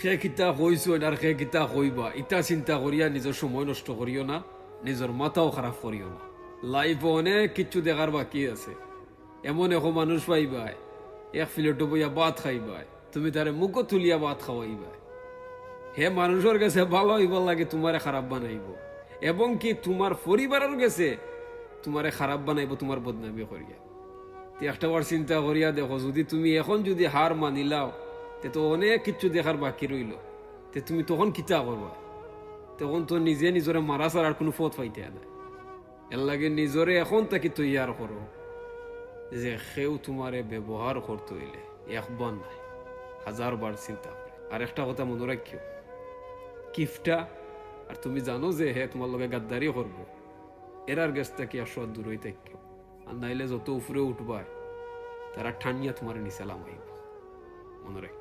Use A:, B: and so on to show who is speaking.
A: সে কিতা কইছো আর সে কিতা কইবা ইটা চিন্তা করিয়া নিজের সময় নষ্ট করিও না, নিজের মাথাও খারাপ করিও না। লাইফে অনেক কিছু দেখার বাকি আছে। এমন এখন মানুষ পাইবাই এক প্লেটও বইয়া ভাত খাইবাই, তুমি তারে মুখও তুলিয়া ভাত খাওয়াইবাই। হে মানুষের কাছে ভালো হইব লাগে তোমারে খারাপ বানাইব, এবং কি তোমার পরিবারের কাছে তোমারে খারাপ বানাইব তোমার বদনামি করিয়া। তো একটা বার চিন্তা করিয়া দেখো, যদি তুমি এখন যদি হার মানিলাও তে তো অনেক কিছু দেখার বাকি রইল। তে তুমি তখন কিতা করবা? তখন তো নিজে নিজরে মারা ছাড়ার কোনো পথ পাইতে না। এর লাগে নিজরে এখন তাকে তৈয়ার করো যে সেও তোমারে ব্যবহার করতে হইলে একবার নাই 1000 বার চিন্তা করে। আর একটা কথা মনে রাখিও, কিফটা আর তুমি জানো যে হে তোমার লগে গাদ্দারি করবো, এরার গেছ থেকে আসো দূরই থাকিও। আর নাইলে যত উপরে উঠবায় তারা ঠান্ডিয়া তোমার নিচে লামাইব, মনে রাখ।